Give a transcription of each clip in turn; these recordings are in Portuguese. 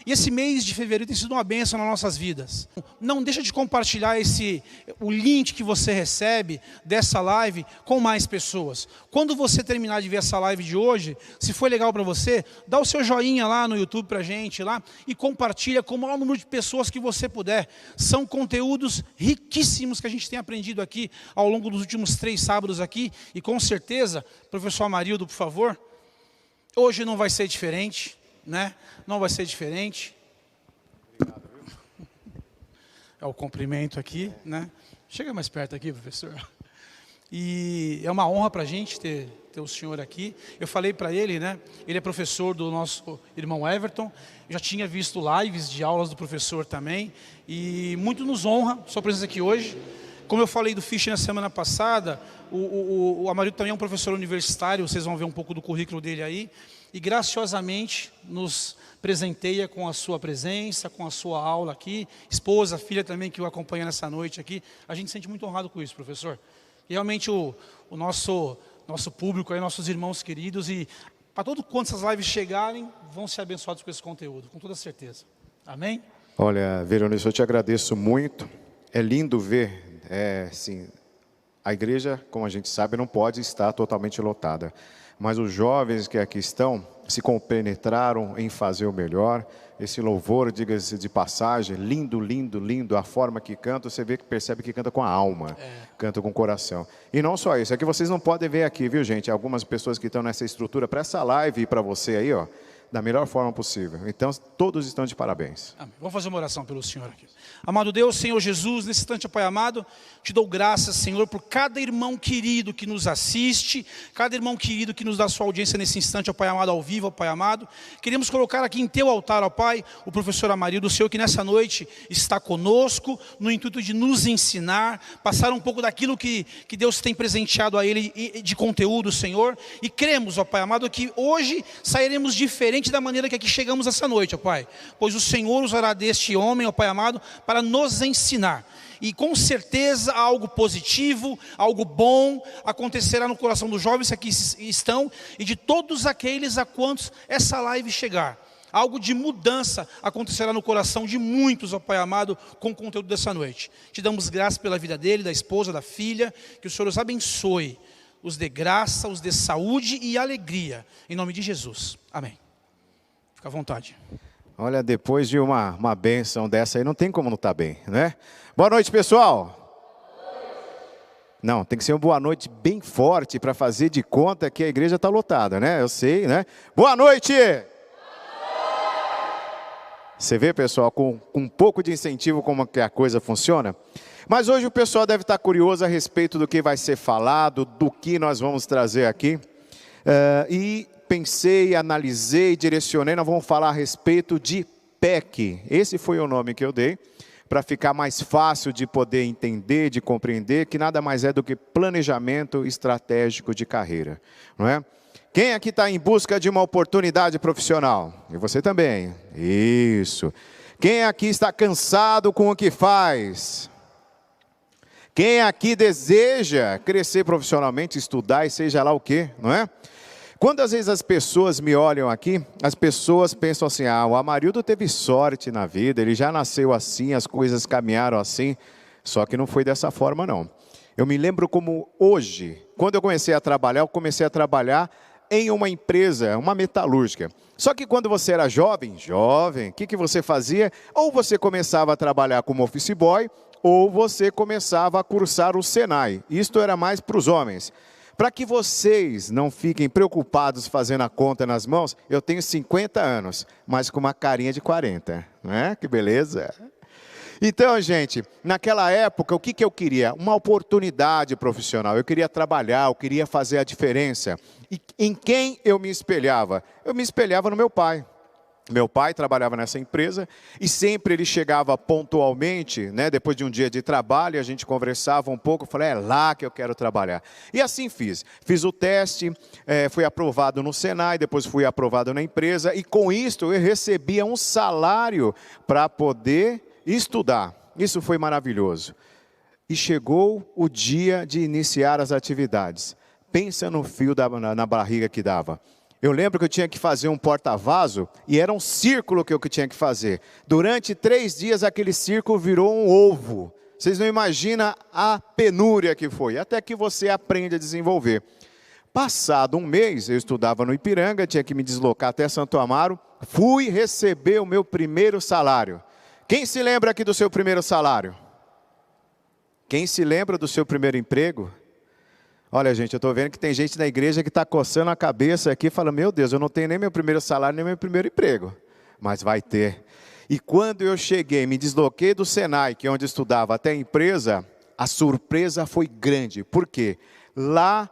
E esse mês de fevereiro tem sido uma bênção nas nossas vidas. Não deixa de compartilhar o link que você recebe dessa live com mais pessoas. Quando você terminar de ver essa live de hoje, se foi legal para você, dá o seu joinha lá no YouTube pra gente lá e compartilha com o maior número de pessoas que você puder. São conteúdos riquíssimos que a gente tem aprendido aqui ao longo dos últimos 3 sábados aqui. E com certeza, professor Amarildo, por favor, hoje não vai ser diferente, né? Não vai ser diferente. Obrigado, viu? É o cumprimento aqui, né? Chega mais perto aqui, professor. E é uma honra para a gente ter o senhor aqui. Eu falei para ele, né? Ele é professor do nosso irmão Everton. Eu já tinha visto lives de aulas do professor também. E muito nos honra sua presença aqui hoje. Como eu falei do Fischer na semana passada, o Amarildo também é um professor universitário, vocês vão ver um pouco do currículo dele aí, e graciosamente nos presenteia com a sua presença, com a sua aula aqui, esposa, filha também que o acompanha nessa noite aqui. A gente se sente muito honrado com isso, professor. E realmente o nosso público, aí, nossos irmãos queridos, e para todo quanto essas lives chegarem, vão ser abençoados com esse conteúdo, com toda certeza. Amém? Olha, Veronice, eu te agradeço muito. É lindo ver. Sim, a igreja, como a gente sabe, não pode estar totalmente lotada. Mas os jovens que aqui estão se compenetraram em fazer o melhor. Esse louvor, diga-se de passagem, lindo, lindo, lindo. A forma que canta, você vê que percebe que canta com a alma, canta com o coração. E não só isso, é que vocês não podem ver aqui, viu, gente? Algumas pessoas que estão nessa estrutura, para essa live e para você aí, ó, da melhor forma possível. Então, todos estão de parabéns. Amém. Vamos fazer uma oração pelo Senhor aqui. Amado Deus, Senhor Jesus, nesse instante, Pai amado, te dou graças, Senhor, por cada irmão querido que nos assiste, cada irmão querido que nos dá sua audiência nesse instante, ó Pai amado, ao vivo, ó Pai amado. Queremos colocar aqui em teu altar, ó Pai, o professor Amarildo, o Senhor que nessa noite está conosco, no intuito de nos ensinar, passar um pouco daquilo que Deus tem presenteado a ele de conteúdo, Senhor. E cremos, ó Pai amado, que hoje sairemos diferente da maneira que aqui chegamos essa noite, ó Pai. Pois o Senhor usará deste homem, ó Pai amado, para nos ensinar. E com certeza algo positivo, algo bom acontecerá no coração dos jovens que aqui estão e de todos aqueles a quantos essa live chegar. Algo de mudança acontecerá no coração de muitos, ó Pai amado, com o conteúdo dessa noite. Te damos graça pela vida dele, da esposa, da filha, que o Senhor os abençoe, os dê graça, os dê saúde e alegria, em nome de Jesus. Amém. Fica à vontade. Olha, depois de uma bênção dessa aí, não tem como não estar bem, né? Boa noite, pessoal. Não, tem que ser uma boa noite bem forte para fazer de conta que a igreja está lotada, né? Eu sei, né? Boa noite! Você vê, pessoal, com um pouco de incentivo como que a coisa funciona? Mas hoje o pessoal deve estar curioso a respeito do que vai ser falado, do que nós vamos trazer aqui. E pensei, analisei, direcionei, nós vamos falar a respeito de PEC. Esse foi o nome que eu dei, para ficar mais fácil de poder entender, de compreender, que nada mais é do que planejamento estratégico de carreira, não é? Quem aqui está em busca de uma oportunidade profissional? E você também. Isso. Quem aqui está cansado com o que faz? Quem aqui deseja crescer profissionalmente, estudar e seja lá o quê, não é? Quando às vezes as pessoas me olham aqui, as pessoas pensam assim, o Amarildo teve sorte na vida, ele já nasceu assim, as coisas caminharam assim, só que não foi dessa forma não. Eu me lembro como hoje, quando eu comecei a trabalhar em uma empresa, uma metalúrgica. Só que quando você era jovem, o que você fazia? Ou você começava a trabalhar como office boy, ou você começava a cursar o Senai. Isto era mais para os homens. Para que vocês não fiquem preocupados fazendo a conta nas mãos, eu tenho 50 anos, mas com uma carinha de 40, não é? Que beleza! Então, gente, naquela época, o que eu queria? Uma oportunidade profissional. Eu queria trabalhar, eu queria fazer a diferença. E em quem eu me espelhava? Eu me espelhava no meu pai. Meu pai trabalhava nessa empresa e sempre ele chegava pontualmente, né, depois de um dia de trabalho, a gente conversava um pouco, eu falei, é lá que eu quero trabalhar. E assim fiz. Fiz o teste, fui aprovado no Senai, depois fui aprovado na empresa e com isto eu recebia um salário para poder estudar. Isso foi maravilhoso. E chegou o dia de iniciar as atividades. Pensa no fio na barriga que dava. Eu lembro que eu tinha que fazer um porta-vaso e era um círculo que eu tinha que fazer. Durante 3 dias aquele círculo virou um ovo. Vocês não imaginam a penúria que foi, até que você aprende a desenvolver. Passado um mês, eu estudava no Ipiranga, tinha que me deslocar até Santo Amaro, fui receber o meu primeiro salário. Quem se lembra aqui do seu primeiro salário? Quem se lembra do seu primeiro emprego? Olha, gente, eu estou vendo que tem gente na igreja que está coçando a cabeça aqui, falando, meu Deus, eu não tenho nem meu primeiro salário, nem meu primeiro emprego. Mas vai ter. E quando eu cheguei, me desloquei do Senai, que é onde eu estudava, até a empresa, a surpresa foi grande. Por quê? Lá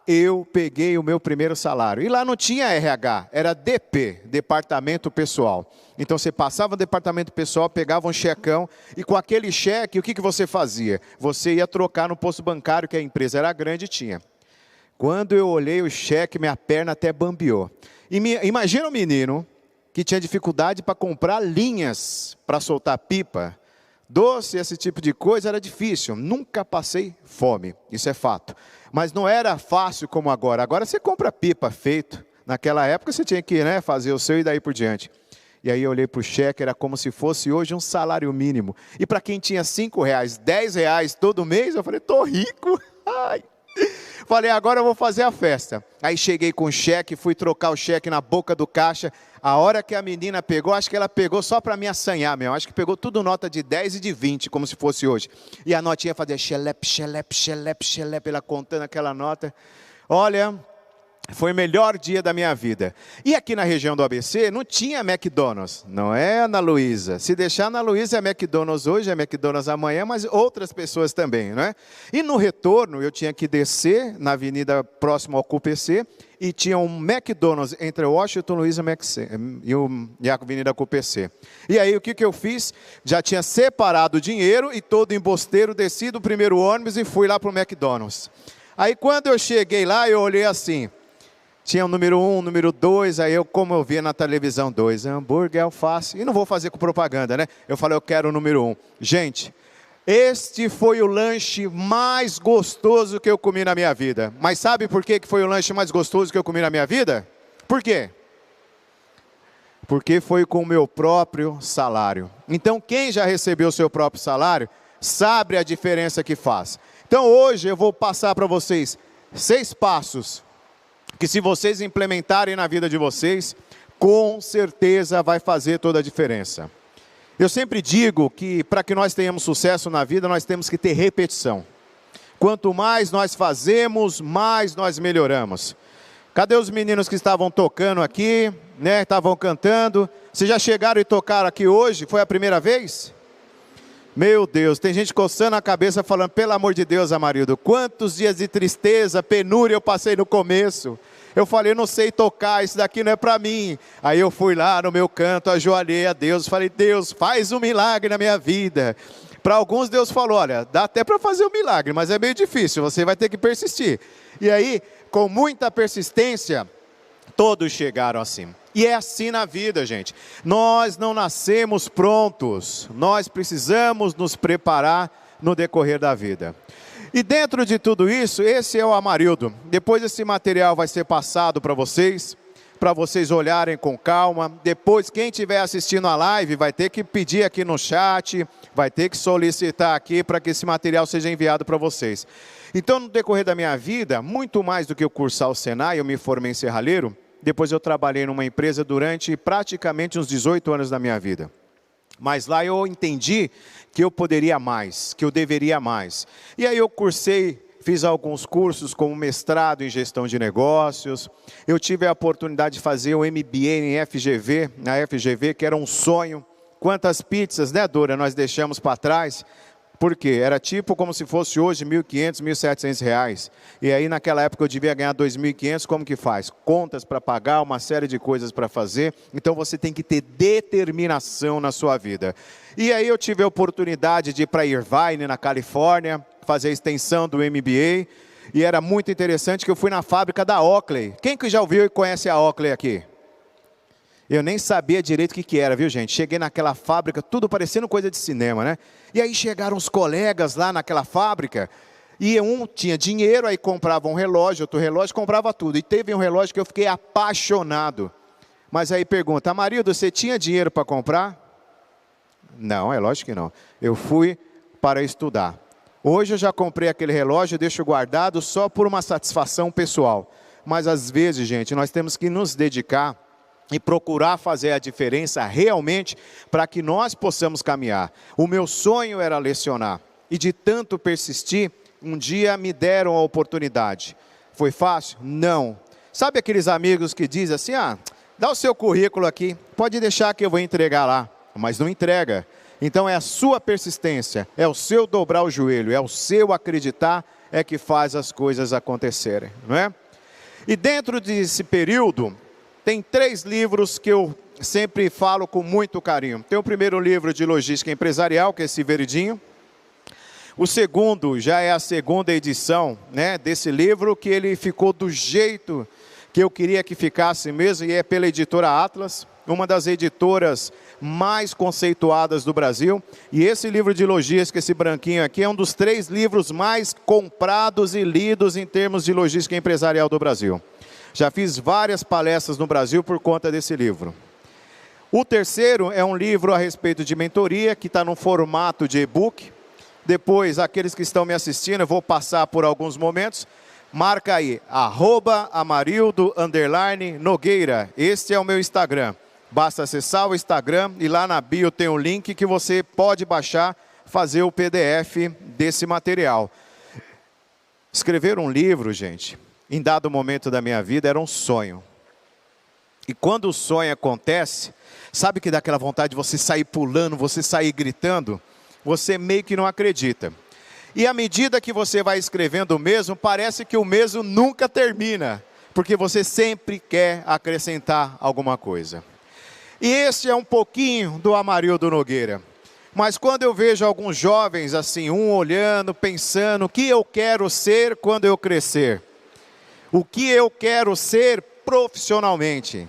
eu peguei o meu primeiro salário. E lá não tinha RH, era DP, Departamento Pessoal. Então você passava no Departamento Pessoal, pegava um checão, e com aquele cheque, o que você fazia? Você ia trocar no posto bancário, que a empresa era grande e tinha. Quando eu olhei o cheque, minha perna até bambeou. Imagina um menino que tinha dificuldade para comprar linhas para soltar pipa. Doce, esse tipo de coisa era difícil. Nunca passei fome, isso é fato. Mas não era fácil como agora. Agora você compra pipa feito. Naquela época você tinha que fazer o seu e daí por diante. E aí eu olhei para o cheque, era como se fosse hoje um salário mínimo. E para quem tinha R$5, R$10 todo mês, eu falei, tô rico. Ai. Falei, agora eu vou fazer a festa. Aí cheguei com o cheque, fui trocar o cheque na boca do caixa. A hora que a menina pegou, acho que ela pegou só para me assanhar mesmo. Acho que pegou tudo nota de 10 e de 20, como se fosse hoje. E a notinha fazia xelepe, xelepe, xelepe, xelepe, ela contando aquela nota. Olha, foi o melhor dia da minha vida. E aqui na região do ABC não tinha McDonald's, não é, Ana Luísa? Se deixar Ana Luísa é McDonald's hoje, é McDonald's amanhã, mas outras pessoas também, não é? E no retorno eu tinha que descer na avenida próxima ao CUPC e tinha um McDonald's entre o Washington Luiz e a avenida CUPC. E aí o que eu fiz? Já tinha separado o dinheiro e todo embosteiro, desci do primeiro ônibus e fui lá para o McDonald's. Aí quando eu cheguei lá, eu olhei assim, tinha o número 1, número 2, aí como eu via na televisão, 2, hambúrguer, alface, e não vou fazer com propaganda, né? Eu falei, eu quero o número 1. Gente, este foi o lanche mais gostoso que eu comi na minha vida. Mas sabe por que foi o lanche mais gostoso que eu comi na minha vida? Por quê? Porque foi com o meu próprio salário. Então, quem já recebeu o seu próprio salário, sabe a diferença que faz. Então, hoje eu vou passar para vocês 6 passos que se vocês implementarem na vida de vocês, com certeza vai fazer toda a diferença. Eu sempre digo que para que nós tenhamos sucesso na vida, nós temos que ter repetição. Quanto mais nós fazemos, mais nós melhoramos. Cadê os meninos que estavam tocando aqui, né? Estavam cantando. Vocês já chegaram e tocaram aqui hoje? Foi a primeira vez? Meu Deus, tem gente coçando a cabeça falando, pelo amor de Deus, Amarildo, quantos dias de tristeza, penúria eu passei no começo. Eu falei, não sei tocar, isso daqui não é para mim. Aí eu fui lá no meu canto, ajoelhei a Deus, falei, Deus, faz um milagre na minha vida. Para alguns Deus falou, olha, dá até para fazer um milagre, mas é meio difícil, você vai ter que persistir. E aí, com muita persistência, todos chegaram assim. E é assim na vida, gente. Nós não nascemos prontos. Nós precisamos nos preparar no decorrer da vida. E dentro de tudo isso, esse é o Amarildo. Depois esse material vai ser passado para vocês olharem com calma. Depois, quem estiver assistindo a live, vai ter que pedir aqui no chat, vai ter que solicitar aqui para que esse material seja enviado para vocês. Então, no decorrer da minha vida, muito mais do que eu cursar o Senai, eu me formei em serralheiro. Depois eu trabalhei numa empresa durante praticamente uns 18 anos da minha vida. Mas lá eu entendi que eu poderia mais, que eu deveria mais. E aí eu cursei, fiz alguns cursos como mestrado em gestão de negócios. Eu tive a oportunidade de fazer o MBA em FGV, na FGV, que era um sonho. Quantas pizzas, né, Dora, nós deixamos para trás? Porque era tipo como se fosse hoje R$1.500, R$1.700. E aí naquela época eu devia ganhar R$2.500, como que faz? Contas para pagar, uma série de coisas para fazer. Então você tem que ter determinação na sua vida. E aí eu tive a oportunidade de ir para Irvine, na Califórnia, fazer a extensão do MBA. E era muito interessante que eu fui na fábrica da Oakley. Quem que já ouviu e conhece a Oakley aqui? Eu nem sabia direito o que era, viu, gente? Cheguei naquela fábrica, tudo parecendo coisa de cinema, né? E aí chegaram os colegas lá naquela fábrica, E um tinha dinheiro, aí comprava um relógio, outro relógio, comprava tudo. E teve um relógio que eu fiquei apaixonado. Mas aí pergunta, Amarildo, você tinha dinheiro para comprar? Não, é lógico que não. Eu fui para estudar. Hoje eu já comprei aquele relógio, deixo guardado só por uma satisfação pessoal. Mas às vezes, gente, nós temos que nos dedicar e procurar fazer a diferença realmente para que nós possamos caminhar. O meu sonho era lecionar. E de tanto persistir, um dia me deram a oportunidade. Foi fácil? Não. Sabe aqueles amigos que dizem assim, dá o seu currículo aqui, pode deixar que eu vou entregar lá. Mas não entrega. Então é a sua persistência, é o seu dobrar o joelho, é o seu acreditar, é que faz as coisas acontecerem, não é? E dentro desse período, tem 3 livros que eu sempre falo com muito carinho. Tem o primeiro livro de logística empresarial, que é esse verdinho. O segundo já é a segunda edição, né, desse livro, que ele ficou do jeito que eu queria que ficasse mesmo, e é pela editora Atlas, uma das editoras mais conceituadas do Brasil. E esse livro de logística, esse branquinho aqui, é um dos 3 livros mais comprados e lidos em termos de logística empresarial do Brasil. Já fiz várias palestras no Brasil por conta desse livro. O terceiro é um livro a respeito de mentoria, que está no formato de e-book. Depois, aqueles que estão me assistindo, eu vou passar por alguns momentos. Marca aí, @Amarildo_Nogueira. Este é o meu Instagram. Basta acessar o Instagram e lá na bio tem um link que você pode baixar, fazer o PDF desse material. Escrever um livro, gente, em dado momento da minha vida, era um sonho. E quando o sonho acontece, sabe que dá aquela vontade de você sair pulando, você sair gritando? Você meio que não acredita. E à medida que você vai escrevendo o mesmo, parece que o mesmo nunca termina, porque você sempre quer acrescentar alguma coisa. E esse é um pouquinho do Amarildo Nogueira. Mas quando eu vejo alguns jovens assim, um olhando, pensando, o que eu quero ser quando eu crescer? O que eu quero ser profissionalmente?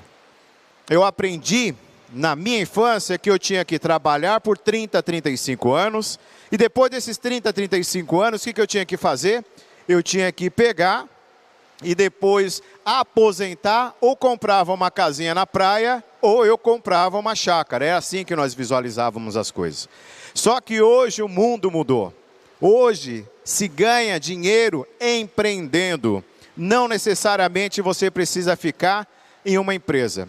Eu aprendi na minha infância que eu tinha que trabalhar por 30, 35 anos, e depois desses 30, 35 anos, o que eu tinha que fazer? Eu tinha que pegar e depois aposentar, ou comprava uma casinha na praia, ou eu comprava uma chácara. É assim que nós visualizávamos as coisas. Só que hoje o mundo mudou. Hoje se ganha dinheiro empreendendo. Não necessariamente você precisa ficar em uma empresa.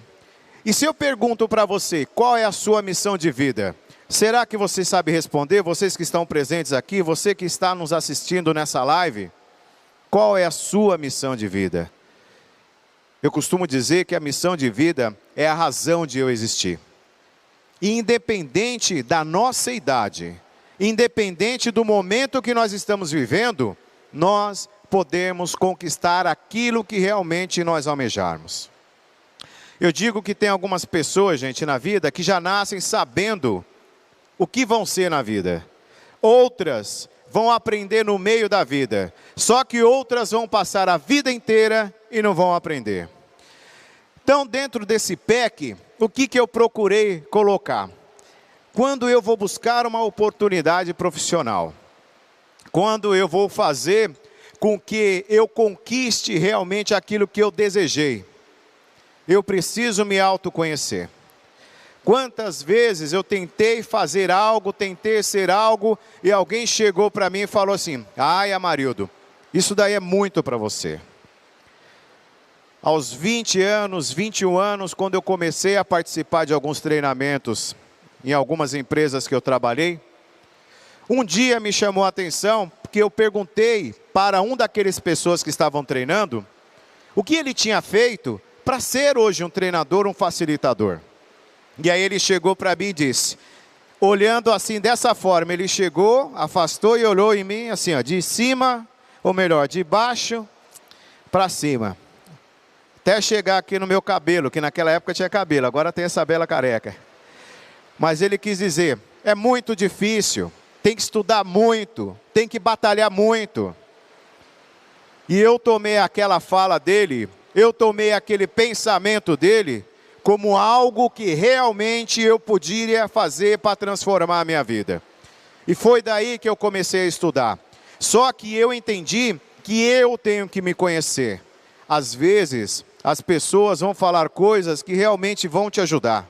E se eu pergunto para você, qual é a sua missão de vida? Será que você sabe responder? Vocês que estão presentes aqui, você que está nos assistindo nessa live, qual é a sua missão de vida? Eu costumo dizer que a missão de vida é a razão de eu existir. E independente da nossa idade, independente do momento que nós estamos vivendo, nós podemos conquistar aquilo que realmente nós almejarmos. Eu digo que tem algumas pessoas, gente, na vida, que já nascem sabendo o que vão ser na vida. Outras vão aprender no meio da vida. Só que outras vão passar a vida inteira e não vão aprender. Então, dentro desse PEC, o que eu procurei colocar? Quando eu vou buscar uma oportunidade profissional, quando eu vou fazer com que eu conquiste realmente aquilo que eu desejei, eu preciso me autoconhecer. Quantas vezes eu tentei fazer algo, tentei ser algo, e alguém chegou para mim e falou assim, ai Amarildo, isso daí é muito para você. Aos 20 anos, 21 anos, quando eu comecei a participar de alguns treinamentos, em algumas empresas que eu trabalhei, um dia me chamou a atenção, porque eu perguntei para um daqueles pessoas que estavam treinando, o que ele tinha feito para ser hoje um treinador, um facilitador. E aí ele chegou para mim e disse, olhando assim dessa forma, ele chegou, afastou e olhou em mim assim, ó, de cima, ou melhor, de baixo para cima. Até chegar aqui no meu cabelo, que naquela época tinha cabelo, agora tem essa bela careca. Mas ele quis dizer, é muito difícil, tem que estudar muito, tem que batalhar muito. E eu tomei aquela fala dele, eu tomei aquele pensamento dele, como algo que realmente eu poderia fazer para transformar a minha vida. E foi daí que eu comecei a estudar. Só que eu entendi que eu tenho que me conhecer. Às vezes, as pessoas vão falar coisas que realmente vão te ajudar.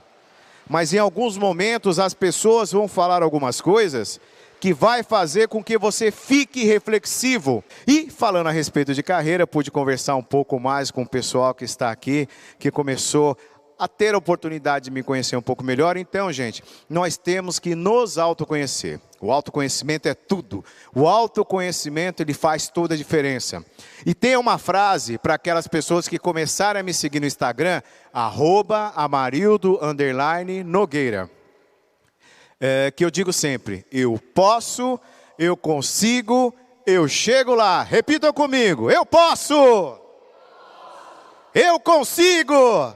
Mas em alguns momentos, as pessoas vão falar algumas coisas que vai fazer com que você fique reflexivo. E falando a respeito de carreira, pude conversar um pouco mais com o pessoal que está aqui, que começou a ter a oportunidade de me conhecer um pouco melhor. Então, gente, nós temos que nos autoconhecer. O autoconhecimento é tudo. O autoconhecimento, ele faz toda a diferença. E tem uma frase para aquelas pessoas que começaram a me seguir no Instagram, @Amarildo_Nogueira. Que eu digo sempre, eu posso, eu consigo, eu chego lá. Repitam comigo, eu posso, eu consigo,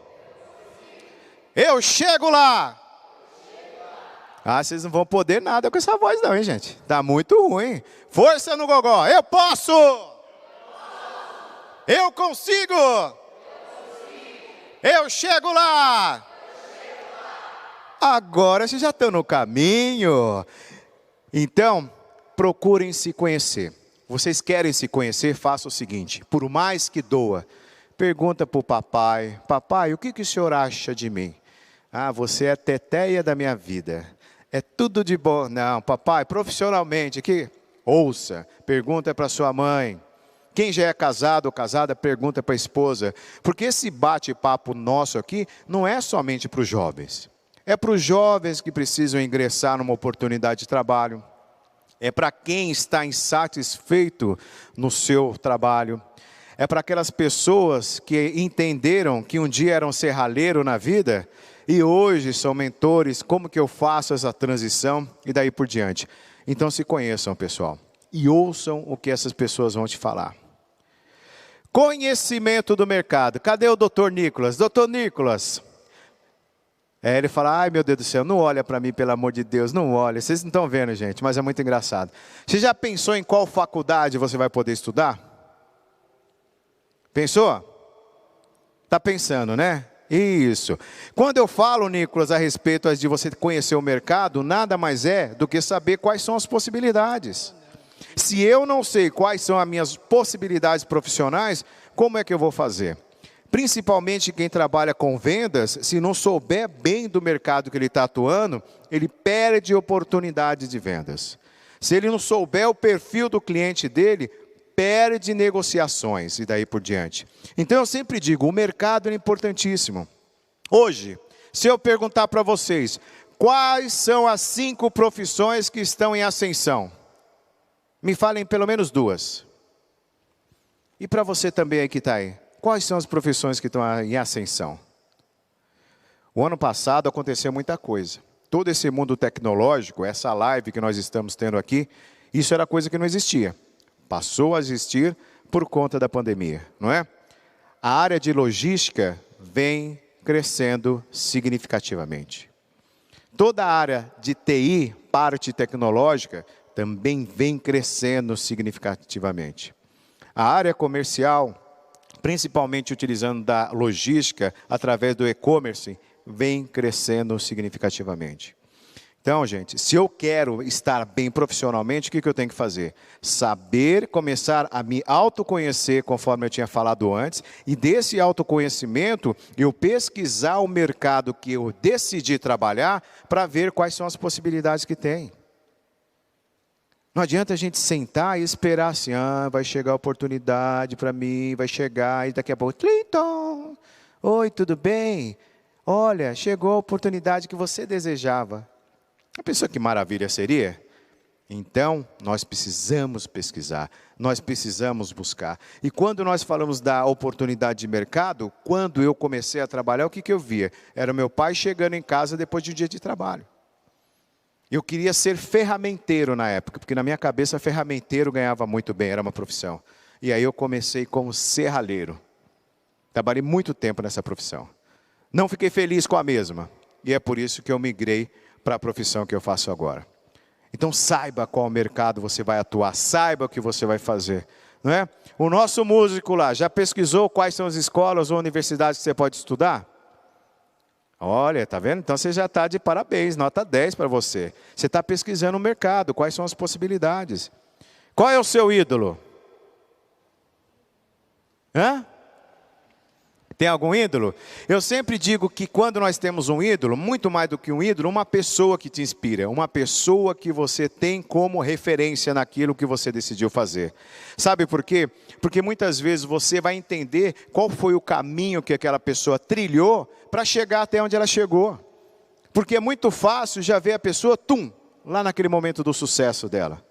eu chego lá. Vocês não vão poder nada com essa voz não, hein, gente? Tá muito ruim. Força no gogó, eu posso, eu consigo, eu chego lá. Agora vocês já estão no caminho. Então, procurem se conhecer. Vocês querem se conhecer? Faça o seguinte, por mais que doa, pergunta para o papai, papai, o que o senhor acha de mim? Você é a teteia da minha vida. É tudo de bom. Não, papai, profissionalmente, aqui, ouça, pergunta para sua mãe. Quem já é casado ou casada, pergunta para a esposa. Porque esse bate-papo nosso aqui não é somente para os jovens. É para os jovens que precisam ingressar numa oportunidade de trabalho. É para quem está insatisfeito no seu trabalho. É para aquelas pessoas que entenderam que um dia eram serralheiro na vida e hoje são mentores. Como que eu faço essa transição? E daí por diante. Então se conheçam, pessoal. E ouçam o que essas pessoas vão te falar. Conhecimento do mercado. Cadê o doutor Nicolas? Doutor Nicolas. Ele fala, ai meu Deus do céu, não olha para mim, pelo amor de Deus, não olha. Vocês não estão vendo, gente, mas é muito engraçado. Você já pensou em qual faculdade você vai poder estudar? Pensou? Está pensando, né? Isso. Quando eu falo, Nicolas, a respeito de você conhecer o mercado, nada mais é do que saber quais são as possibilidades. Se eu não sei quais são as minhas possibilidades profissionais, como é que eu vou fazer? Principalmente quem trabalha com vendas, se não souber bem do mercado que ele está atuando, ele perde oportunidades de vendas. Se ele não souber o perfil do cliente dele, perde negociações e daí por diante. Então eu sempre digo, o mercado é importantíssimo. Hoje, se eu perguntar para vocês, quais são as 5 profissões que estão em ascensão? Me falem pelo menos 2. E para você também aí que está aí. Quais são as profissões que estão em ascensão? O ano passado aconteceu muita coisa. Todo esse mundo tecnológico, essa live que nós estamos tendo aqui, isso era coisa que não existia. Passou a existir por conta da pandemia, não é? A área de logística vem crescendo significativamente. Toda a área de TI, parte tecnológica, também vem crescendo significativamente. A área comercial, principalmente utilizando da logística, através do e-commerce, vem crescendo significativamente. Então, gente, se eu quero estar bem profissionalmente, o que eu tenho que fazer? Saber, começar a me autoconhecer, conforme eu tinha falado antes, e desse autoconhecimento, eu pesquisar o mercado que eu decidi trabalhar, para ver quais são as possibilidades que tem. Não adianta a gente sentar e esperar assim, vai chegar a oportunidade para mim, vai chegar, e daqui a pouco, Clinton, oi, tudo bem? Olha, chegou a oportunidade que você desejava. A pessoa que maravilha seria? Então, nós precisamos pesquisar, nós precisamos buscar. E quando nós falamos da oportunidade de mercado, quando eu comecei a trabalhar, o que eu via? Era o meu pai chegando em casa depois de um dia de trabalho. Eu queria ser ferramenteiro na época, porque na minha cabeça ferramenteiro ganhava muito bem, era uma profissão. E aí eu comecei como serralheiro. Trabalhei muito tempo nessa profissão. Não fiquei feliz com a mesma. E é por isso que eu migrei para a profissão que eu faço agora. Então saiba qual mercado você vai atuar, saiba o que você vai fazer. Não é? O nosso músico lá, já pesquisou quais são as escolas ou universidades que você pode estudar? Olha, tá vendo? Então você já está de parabéns, nota 10 para você. Você está pesquisando o mercado, quais são as possibilidades. Qual é o seu ídolo? Hã? Tem algum ídolo? Eu sempre digo que quando nós temos um ídolo, muito mais do que um ídolo, uma pessoa que te inspira, uma pessoa que você tem como referência naquilo que você decidiu fazer. Sabe por quê? Porque muitas vezes você vai entender qual foi o caminho que aquela pessoa trilhou para chegar até onde ela chegou. Porque é muito fácil já ver a pessoa, lá naquele momento do sucesso dela.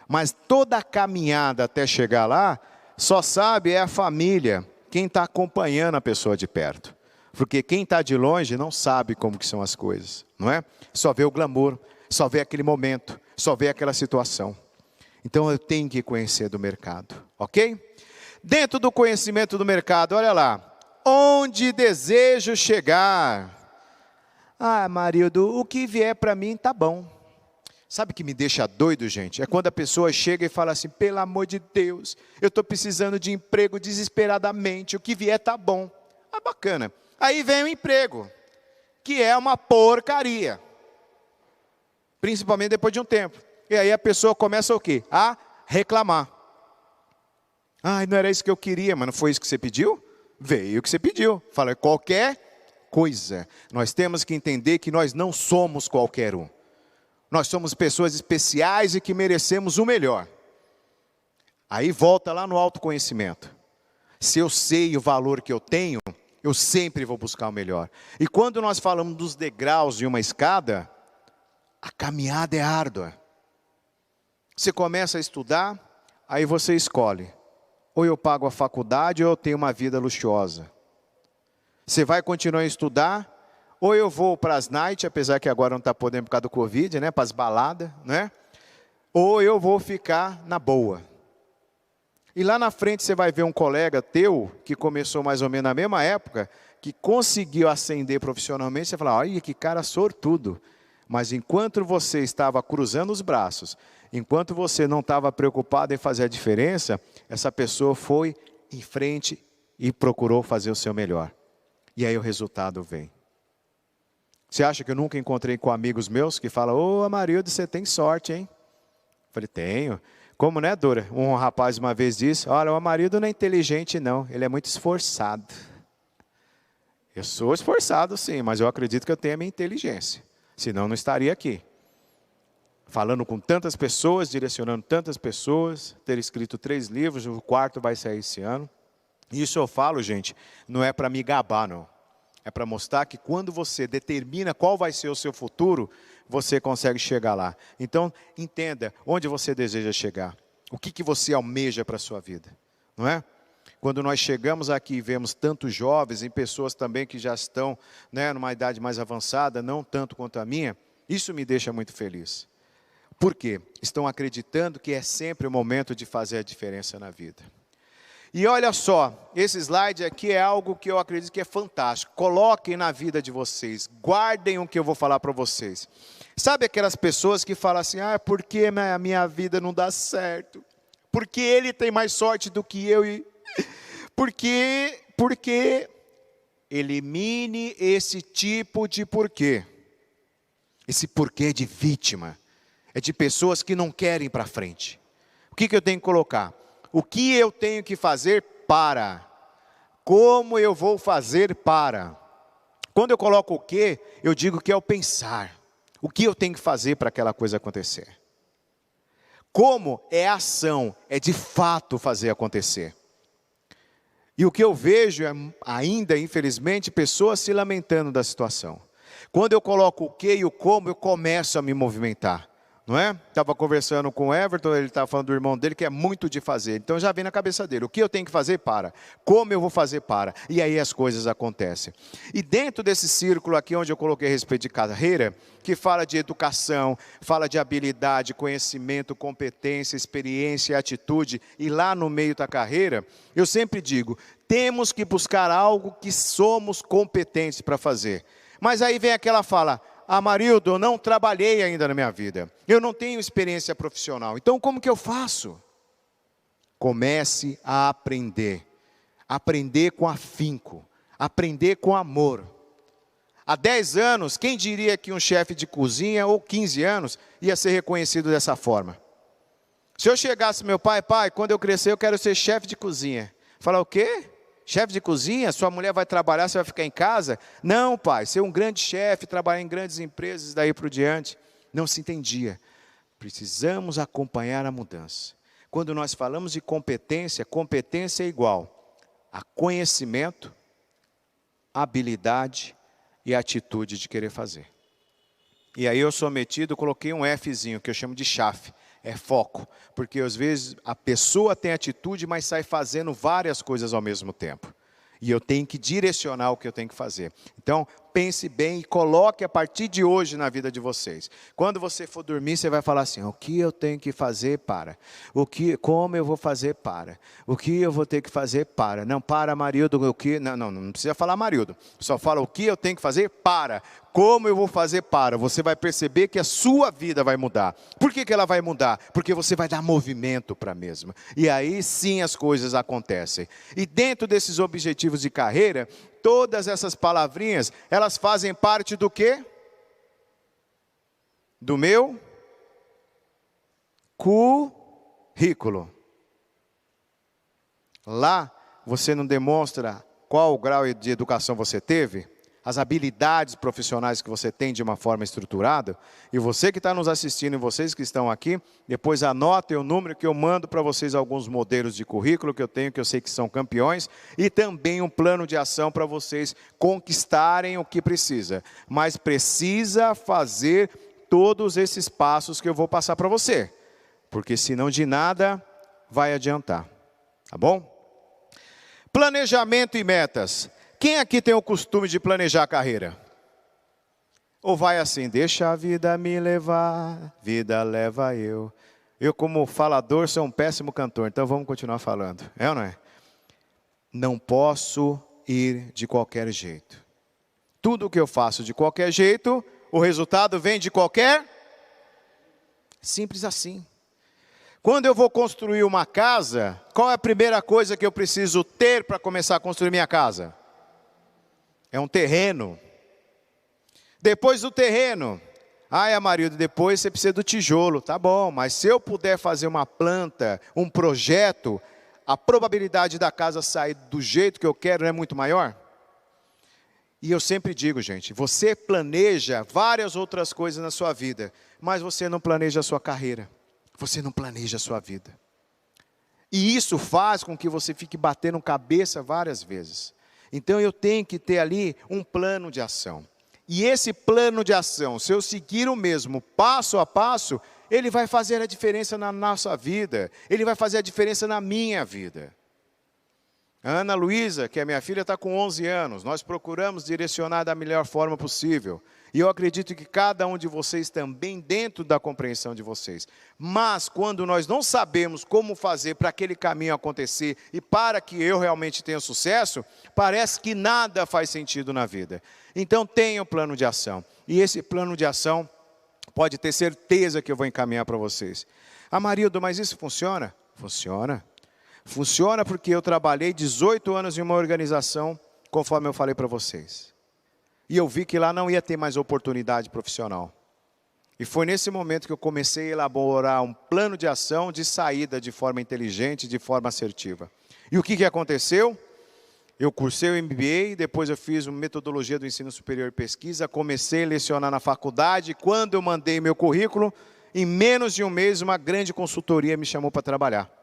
Mas toda a caminhada até chegar lá, só sabe é a família, quem está acompanhando a pessoa de perto. Porque quem está de longe não sabe como que são as coisas, não é? Só vê o glamour, só vê aquele momento, só vê aquela situação. Então eu tenho que conhecer do mercado, ok? Dentro do conhecimento do mercado, olha lá. Onde desejo chegar? Ah, marido, o que vier para mim tá bom. Sabe o que me deixa doido, gente? É quando a pessoa chega e fala assim, pelo amor de Deus, eu estou precisando de emprego desesperadamente, o que vier tá bom. Ah, bacana. Aí vem o emprego, que é uma porcaria. Principalmente depois de um tempo. E aí a pessoa começa o quê? A reclamar. Ah, não era isso que eu queria, mas não foi isso que você pediu? Veio o que você pediu. Fala, qualquer coisa. Nós temos que entender que nós não somos qualquer um. Nós somos pessoas especiais e que merecemos o melhor. Aí volta lá no autoconhecimento. Se eu sei o valor que eu tenho, eu sempre vou buscar o melhor. E quando nós falamos dos degraus de uma escada, a caminhada é árdua. Você começa a estudar, aí você escolhe. Ou eu pago a faculdade ou eu tenho uma vida luxuosa. Você vai continuar a estudar, ou eu vou para as nights, apesar que agora não está podendo por causa do Covid, né? Para as baladas, né? Ou eu vou ficar na boa. E lá na frente você vai ver um colega teu, que começou mais ou menos na mesma época, que conseguiu ascender profissionalmente, você fala, olha que cara sortudo. Mas enquanto você estava cruzando os braços, enquanto você não estava preocupado em fazer a diferença, essa pessoa foi em frente e procurou fazer o seu melhor. E aí o resultado vem. Você acha que eu nunca encontrei com amigos meus que falam, ô Amarildo, você tem sorte, hein? Eu falei, tenho. Como, né, Dora? Um rapaz uma vez disse, olha, o Amarildo não é inteligente não, ele é muito esforçado. Eu sou esforçado sim, mas eu acredito que eu tenho a minha inteligência. Senão eu não estaria aqui. Falando com tantas pessoas, direcionando tantas pessoas, ter escrito 3 livros, o 4º vai sair esse ano. Isso eu falo, gente, não é para me gabar, não. É para mostrar que quando você determina qual vai ser o seu futuro, você consegue chegar lá. Então, entenda onde você deseja chegar. O que você almeja para a sua vida, não é? Quando nós chegamos aqui e vemos tantos jovens e pessoas também que já estão, né, numa idade mais avançada, não tanto quanto a minha, isso me deixa muito feliz. Por quê? Estão acreditando que é sempre o momento de fazer a diferença na vida. E olha só, esse slide aqui é algo que eu acredito que é fantástico. Coloquem na vida de vocês, guardem o que eu vou falar para vocês. Sabe aquelas pessoas que falam assim, ah, por que a minha vida não dá certo? Porque ele tem mais sorte do que eu. Porque elimine esse tipo de porquê. Esse porquê de vítima. É de pessoas que não querem ir para frente. O que eu tenho que colocar? O que eu tenho que fazer para? Como eu vou fazer para? Quando eu coloco o que, eu digo que é o pensar. O que eu tenho que fazer para aquela coisa acontecer? Como é a ação, é de fato fazer acontecer. E o que eu vejo é ainda, infelizmente, pessoas se lamentando da situação. Quando eu coloco o que e o como, eu começo a me movimentar. Não é? Estava conversando com o Everton, ele estava falando do irmão dele, que é muito de fazer. Então já vem na cabeça dele, o que eu tenho que fazer para? Como eu vou fazer para? E aí as coisas acontecem. E dentro desse círculo aqui, onde eu coloquei a respeito de carreira, que fala de educação, fala de habilidade, conhecimento, competência, experiência, atitude, e lá no meio da carreira, eu sempre digo, temos que buscar algo que somos competentes para fazer. Mas aí vem aquela fala, Amarildo, eu não trabalhei ainda na minha vida. Eu não tenho experiência profissional. Então, como que eu faço? Comece a aprender. Aprender com afinco. Aprender com amor. Há 10 anos, quem diria que um chefe de cozinha, ou 15 anos, ia ser reconhecido dessa forma? Se eu chegasse meu pai, quando eu crescer eu quero ser chefe de cozinha. Falar o quê? Chefe de cozinha? Sua mulher vai trabalhar, você vai ficar em casa? Não, pai, ser um grande chefe, trabalhar em grandes empresas, daí por diante. Não se entendia. Precisamos acompanhar a mudança. Quando nós falamos de competência, competência é igual a conhecimento, habilidade e atitude de querer fazer. E aí eu sou metido, coloquei um Fzinho, que eu chamo de chave. É foco, porque às vezes a pessoa tem atitude, mas sai fazendo várias coisas ao mesmo tempo. E eu tenho que direcionar o que eu tenho que fazer. Então, pense bem e coloque a partir de hoje na vida de vocês. Quando você for dormir, você vai falar assim, o que eu tenho que fazer para? Como eu vou fazer para? O que eu vou ter que fazer para? Não, para, Marildo, o que? Não precisa falar Marildo. Só fala o que eu tenho que fazer para. Como eu vou fazer para? Você vai perceber que a sua vida vai mudar. Por que ela vai mudar? Porque você vai dar movimento para a mesma. E aí sim as coisas acontecem. E dentro desses objetivos de carreira, todas essas palavrinhas, elas fazem parte do quê? Do meu currículo. Lá você não demonstra qual o grau de educação você teve, as habilidades profissionais que você tem de uma forma estruturada, e você que está nos assistindo e vocês que estão aqui, depois anotem o número que eu mando para vocês alguns modelos de currículo que eu tenho, que eu sei que são campeões, e também um plano de ação para vocês conquistarem o que precisa. Mas precisa fazer todos esses passos que eu vou passar para você, porque senão de nada vai adiantar, tá bom? Planejamento e metas. Quem aqui tem o costume de planejar a carreira? Ou vai assim, deixa a vida me levar, vida leva eu. Eu como falador sou um péssimo cantor, então vamos continuar falando. É ou não é? Não posso ir de qualquer jeito. Tudo o que eu faço de qualquer jeito, o resultado vem de qualquer... Simples assim. Quando eu vou construir uma casa, qual é a primeira coisa que eu preciso ter para começar a construir minha casa? É um terreno. Depois do terreno, Amarildo, depois você precisa do tijolo. Tá bom, mas se eu puder fazer uma planta, um projeto, a probabilidade da casa sair do jeito que eu quero não é muito maior? E eu sempre digo, gente, você planeja várias outras coisas na sua vida, mas você não planeja a sua carreira. Você não planeja a sua vida. E isso faz com que você fique batendo cabeça várias vezes. Então eu tenho que ter ali um plano de ação. E esse plano de ação, se eu seguir o mesmo passo a passo, ele vai fazer a diferença na nossa vida. Ele vai fazer a diferença na minha vida. A Ana Luísa, que é minha filha, está com 11 anos. Nós procuramos direcionar da melhor forma possível. E eu acredito que cada um de vocês também dentro da compreensão de vocês. Mas quando nós não sabemos como fazer para aquele caminho acontecer e para que eu realmente tenha sucesso, parece que nada faz sentido na vida. Então tenha um plano de ação. E esse plano de ação pode ter certeza que eu vou encaminhar para vocês. Marildo, mas isso funciona? Funciona. Funciona porque eu trabalhei 18 anos em uma organização, conforme eu falei para vocês. E eu vi que lá não ia ter mais oportunidade profissional. E foi nesse momento que eu comecei a elaborar um plano de ação de saída de forma inteligente, de forma assertiva. E o que aconteceu? Eu cursei o MBA, depois eu fiz uma metodologia do ensino superior e pesquisa, comecei a lecionar na faculdade. Quando eu mandei meu currículo, em menos de um mês, uma grande consultoria me chamou para trabalhar.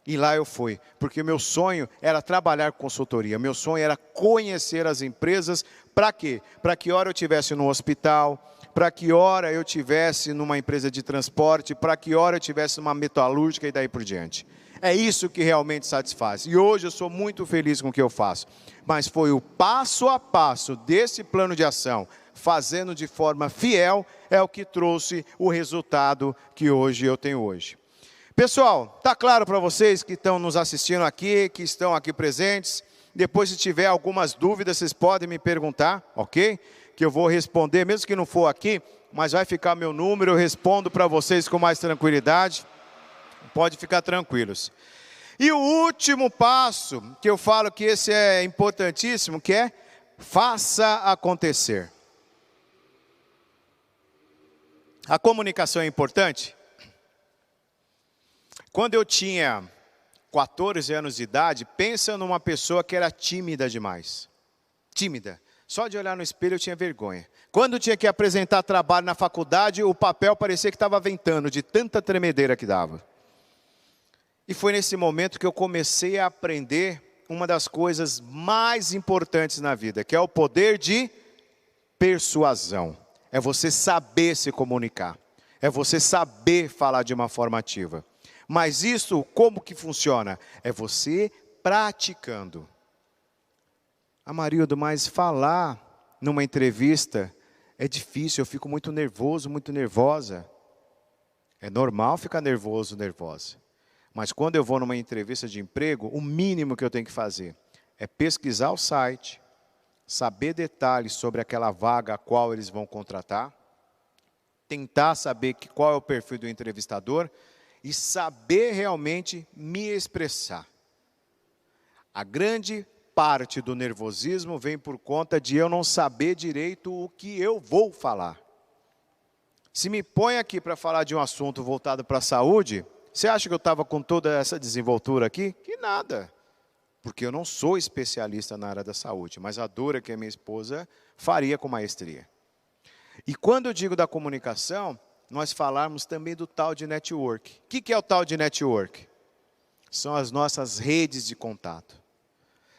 E lá eu fui, porque o meu sonho era trabalhar com consultoria, meu sonho era conhecer as empresas, para quê? Para que hora eu estivesse no hospital, para que hora eu estivesse numa empresa de transporte, para que hora eu estivesse numa metalúrgica e daí por diante. É isso que realmente satisfaz. E hoje eu sou muito feliz com o que eu faço. Mas foi o passo a passo desse plano de ação, fazendo de forma fiel, é o que trouxe o resultado que hoje eu tenho hoje. Pessoal, está claro para vocês que estão nos assistindo aqui, que estão aqui presentes? Depois, se tiver algumas dúvidas, vocês podem me perguntar, ok? Que eu vou responder, mesmo que não for aqui, mas vai ficar meu número, eu respondo para vocês com mais tranquilidade. Pode ficar tranquilos. E o último passo, que eu falo que esse é importantíssimo, que é faça acontecer. A comunicação é importante? Quando eu tinha 14 anos de idade, pensa numa pessoa que era tímida demais. Tímida. Só de olhar no espelho eu tinha vergonha. Quando tinha que apresentar trabalho na faculdade, o papel parecia que estava ventando, de tanta tremedeira que dava. E foi nesse momento que eu comecei a aprender uma das coisas mais importantes na vida, que é o poder de persuasão. É você saber se comunicar. É você saber falar de uma forma ativa. Mas isso, como que funciona? É você praticando. Amarildo, mas falar numa entrevista é difícil, eu fico muito nervoso, muito nervosa. É normal ficar nervoso, nervosa. Mas quando eu vou numa entrevista de emprego, o mínimo que eu tenho que fazer é pesquisar o site, saber detalhes sobre aquela vaga a qual eles vão contratar, tentar saber qual é o perfil do entrevistador e saber realmente me expressar. A grande parte do nervosismo vem por conta de eu não saber direito o que eu vou falar. Se me põe aqui para falar de um assunto voltado para a saúde, você acha que eu estava com toda essa desenvoltura aqui? Que nada. Porque eu não sou especialista na área da saúde, mas a Dora, que é minha esposa, faria com maestria. E quando eu digo da comunicação, nós falarmos também do tal de network. O que é o tal de network? São as nossas redes de contato.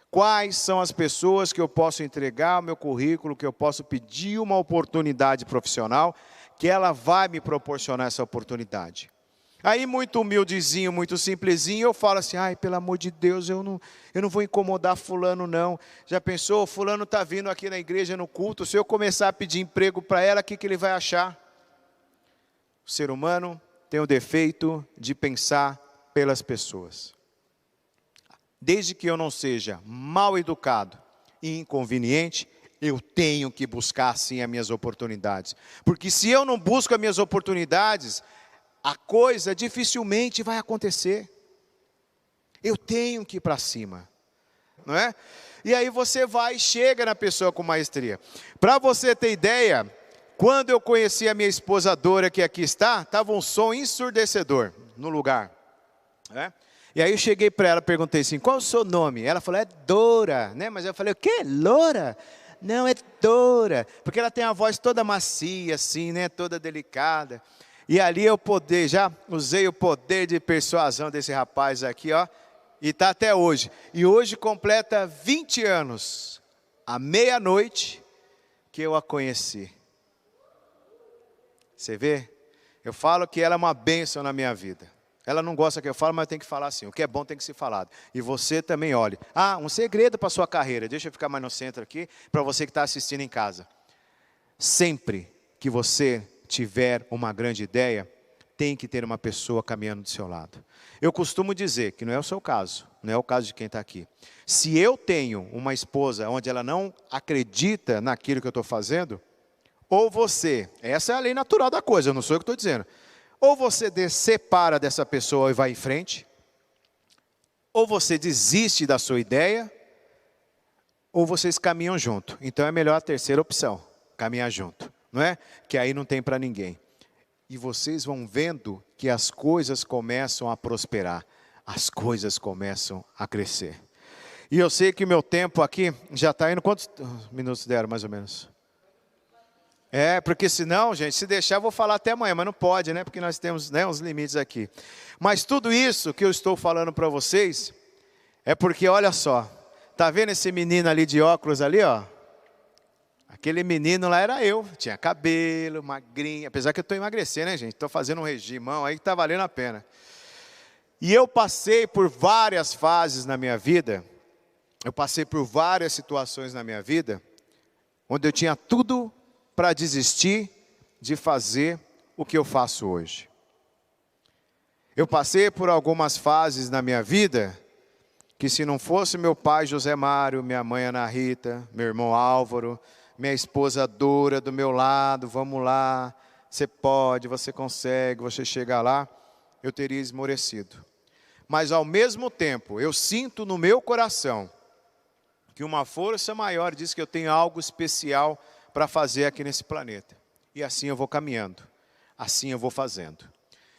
Quais são as pessoas que eu posso entregar o meu currículo, que eu posso pedir uma oportunidade profissional, que ela vai me proporcionar essa oportunidade. Aí, muito humildezinho, muito simplesinho, eu falo assim, ai, pelo amor de Deus, eu não vou incomodar fulano, não. Já pensou, fulano está vindo aqui na igreja, no culto, se eu começar a pedir emprego para ela, o que ele vai achar? O ser humano tem o defeito de pensar pelas pessoas. Desde que eu não seja mal educado e inconveniente, eu tenho que buscar sim as minhas oportunidades. Porque se eu não busco as minhas oportunidades, a coisa dificilmente vai acontecer. Eu tenho que ir para cima, não é? E aí você vai e chega na pessoa com maestria. Para você ter ideia, quando eu conheci a minha esposa Dora, que aqui está, estava um som ensurdecedor no lugar, né? E aí eu cheguei para ela, perguntei assim, qual é o seu nome? Ela falou, é Dora, né? Mas eu falei, o quê? Loura? Não, é Dora, porque ela tem a voz toda macia, assim, né? Toda delicada. E ali eu já usei o poder de persuasão desse rapaz aqui, ó, e está até hoje. E hoje completa 20 anos, à meia-noite, que eu a conheci. Você vê? Eu falo que ela é uma bênção na minha vida. Ela não gosta que eu fale, mas tem que falar assim. O que é bom tem que ser falado. E você também olhe. Ah, um segredo para a sua carreira. Deixa eu ficar mais no centro aqui, para você que está assistindo em casa. Sempre que você tiver uma grande ideia, tem que ter uma pessoa caminhando do seu lado. Eu costumo dizer, que não é o seu caso, não é o caso de quem está aqui. Se eu tenho uma esposa onde ela não acredita naquilo que eu estou fazendo, ou você, essa é a lei natural da coisa, eu não sou eu que estou dizendo. Ou você separa dessa pessoa e vai em frente, ou você desiste da sua ideia, ou vocês caminham junto. Então é melhor a terceira opção, caminhar junto, não é? Que aí não tem para ninguém. E vocês vão vendo que as coisas começam a prosperar, as coisas começam a crescer. E eu sei que meu tempo aqui já está indo, quantos minutos deram mais ou menos? Porque senão, gente, se deixar eu vou falar até amanhã, mas não pode, né? Porque nós temos, né, uns limites aqui. Mas tudo isso que eu estou falando para vocês, é porque, olha só, tá vendo esse menino ali de óculos ali, ó? Aquele menino lá era eu, tinha cabelo, magrinho, apesar que eu estou emagrecendo, né, gente? Estou fazendo um regimão aí que está valendo a pena. E eu passei por várias fases na minha vida, eu passei por várias situações na minha vida, onde eu tinha tudo para desistir de fazer o que eu faço hoje. Eu passei por algumas fases na minha vida, que se não fosse meu pai José Mário, minha mãe Ana Rita, meu irmão Álvaro, minha esposa Dora do meu lado, vamos lá, você pode, você consegue, você chega lá, eu teria esmorecido. Mas ao mesmo tempo, eu sinto no meu coração, que uma força maior diz que eu tenho algo especial para fazer aqui nesse planeta. E assim eu vou caminhando, assim eu vou fazendo.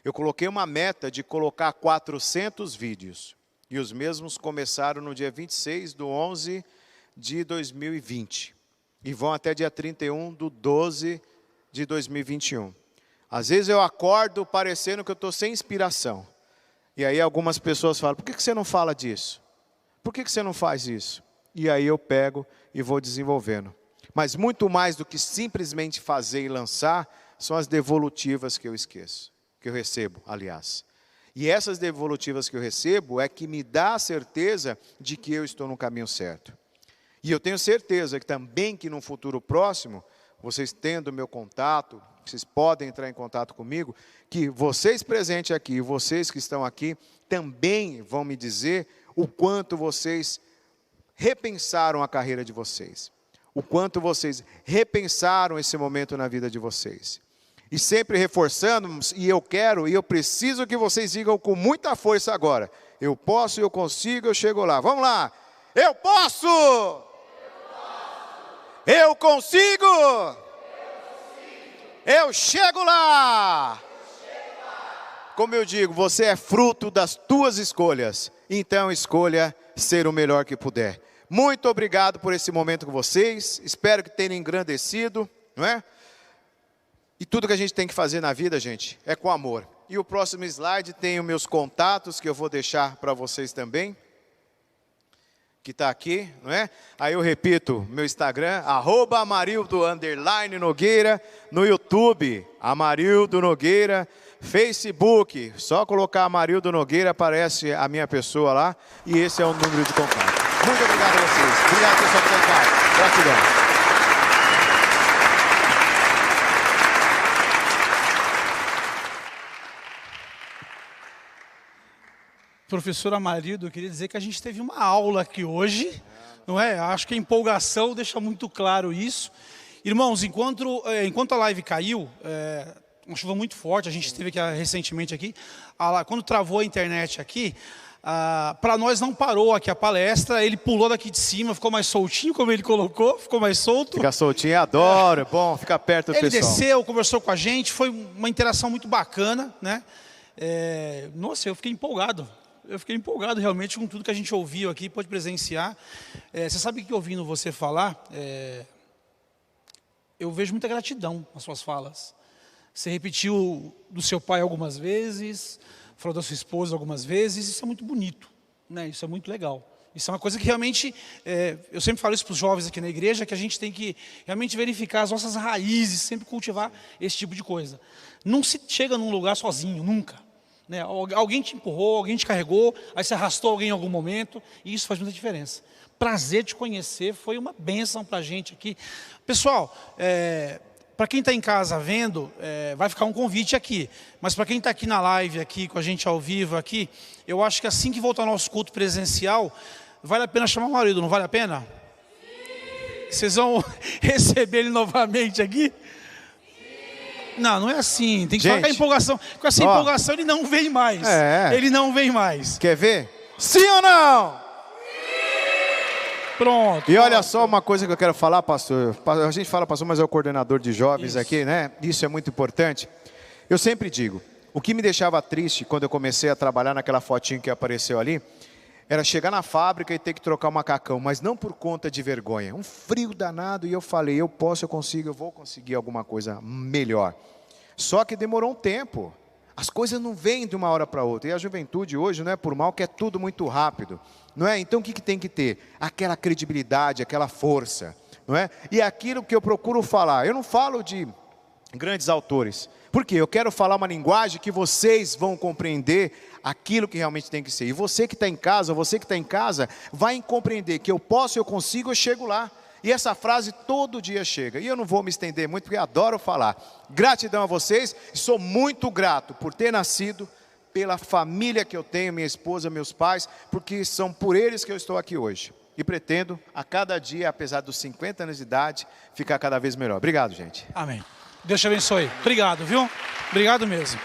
Eu coloquei uma meta de colocar 400 vídeos. E os mesmos começaram no dia 26/11 de 2020. E vão até dia 31/12 de 2021. Às vezes eu acordo parecendo que eu estou sem inspiração. E aí algumas pessoas falam, por que você não fala disso? Por que você não faz isso? E aí eu pego e vou desenvolvendo. Mas muito mais do que simplesmente fazer e lançar, são as devolutivas que eu esqueço. Que eu recebo, aliás. E essas devolutivas que eu recebo é que me dá a certeza de que eu estou no caminho certo. E eu tenho certeza que também que no futuro próximo, vocês tendo meu contato, vocês podem entrar em contato comigo, que vocês presentes aqui, vocês que estão aqui, também vão me dizer o quanto vocês repensaram a carreira de vocês. O quanto vocês repensaram esse momento na vida de vocês. E sempre reforçando, e eu quero, e eu preciso que vocês digam com muita força agora. Eu posso, eu consigo, eu chego lá. Vamos lá. Eu posso! Eu consigo! Eu chego lá! Como eu digo, você é fruto das tuas escolhas. Então escolha ser o melhor que puder. Muito obrigado por esse momento com vocês. Espero que tenham engrandecido, não é? E tudo que a gente tem que fazer na vida, gente, é com amor. E o próximo slide tem os meus contatos, que eu vou deixar para vocês também. Que está aqui, não é? Aí eu repito, meu Instagram, @Amarildo_Nogueira, no YouTube, Amarildo Nogueira, Facebook, só colocar Amarildo Nogueira, aparece a minha pessoa lá, e esse é o número de contato. Muito obrigado a vocês. Obrigado, pessoal, por estar. Gratidão. Professor Amarildo, eu queria dizer que a gente teve uma aula aqui hoje, não é? Acho que a empolgação deixa muito claro isso. Irmãos, enquanto a live caiu, uma chuva muito forte, a gente esteve aqui recentemente aqui, quando travou a internet aqui, para nós não parou aqui a palestra, ele pulou daqui de cima, ficou mais soltinho, como ele colocou, ficou mais solto. Fica soltinho, adoro, é bom, fica perto do ele pessoal. Ele desceu, conversou com a gente, foi uma interação muito bacana, né? Nossa, eu fiquei empolgado. Eu fiquei empolgado realmente com tudo que a gente ouviu aqui, pôde presenciar. Você sabe que ouvindo você falar, eu vejo muita gratidão nas suas falas. Você repetiu do seu pai algumas vezes, falou da sua esposa algumas vezes, isso é muito bonito, né? Isso é muito legal. Isso é uma coisa que realmente, eu sempre falo isso para os jovens aqui na igreja, que a gente tem que realmente verificar as nossas raízes, sempre cultivar esse tipo de coisa. Não se chega num lugar sozinho, nunca. Né? Alguém te empurrou, alguém te carregou, aí você arrastou alguém em algum momento, e isso faz muita diferença. Prazer te conhecer, foi uma bênção para a gente aqui. Pessoal, para quem está em casa vendo, vai ficar um convite aqui, mas para quem está aqui na live, aqui com a gente ao vivo aqui, eu acho que assim que voltar ao nosso culto presencial, vale a pena chamar o marido, não vale a pena? Sim. Vocês vão receber ele novamente aqui? Não, não é assim, tem que falar com a empolgação. Com essa empolgação ele não vem mais. Ele não vem mais. Quer ver? Sim ou não? Sim. Pronto. E olha só uma coisa que eu quero falar, pastor. A gente fala, pastor, mas é o coordenador de jovens aqui, né? Isso é muito importante. Eu sempre digo, o que me deixava triste quando eu comecei a trabalhar naquela fotinho que apareceu ali, era chegar na fábrica e ter que trocar o macacão, mas não por conta de vergonha. Um frio danado, e eu falei, eu posso, eu consigo, eu vou conseguir alguma coisa melhor. Só que demorou um tempo. As coisas não vêm de uma hora para outra. E a juventude hoje, não é por mal, que é tudo muito rápido. Não é? Então o que tem que ter? Aquela credibilidade, aquela força. Não é? E é aquilo que eu procuro falar. Eu não falo de grandes autores. Por quê? Eu quero falar uma linguagem que vocês vão compreender aquilo que realmente tem que ser. E você que está em casa, vai compreender que eu posso, eu consigo, eu chego lá. E essa frase todo dia chega. E eu não vou me estender muito, porque eu adoro falar. Gratidão a vocês. E sou muito grato por ter nascido, pela família que eu tenho, minha esposa, meus pais, porque são por eles que eu estou aqui hoje. E pretendo, a cada dia, apesar dos 50 anos de idade, ficar cada vez melhor. Obrigado, gente. Amém. Deus te abençoe. Obrigado, viu? Obrigado mesmo.